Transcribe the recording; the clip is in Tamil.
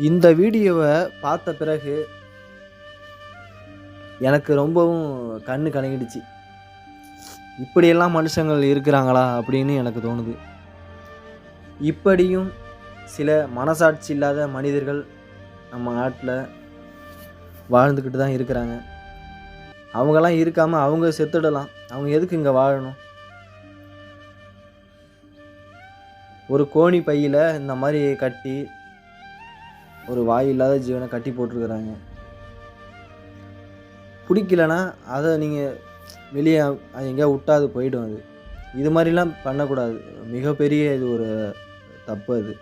இந்த வீடியோவை பார்த்த பிறகு எனக்கு ரொம்பவும் கண்ணு கலங்கிடுச்சு. இப்படியெல்லாம் மனுஷங்கள் இருக்கிறாங்களா அப்படின்னு எனக்கு தோணுது. இப்படியும் சில மனசாட்சி இல்லாத மனிதர்கள் நம்ம நாட்டில் வாழ்ந்துக்கிட்டு தான் இருக்கிறாங்க. அவங்கெல்லாம் இருக்காமல் அவங்க செத்துடலாம். அவங்க எதுக்கு இங்கே வாழணும்? ஒரு கோணி பையில் இந்த மாதிரி கட்டி ஒரு வாய் இல்லாத ஜீவனை கட்டி போட்டிருக்கிறாங்க. பிடிக்கலனா அதை நீங்கள் வெளியே எங்கேயா விட்டா அது போய்டும். இது மாதிரிலாம் பண்ணக்கூடாது. மிகப்பெரிய இது ஒரு தப்பு அது.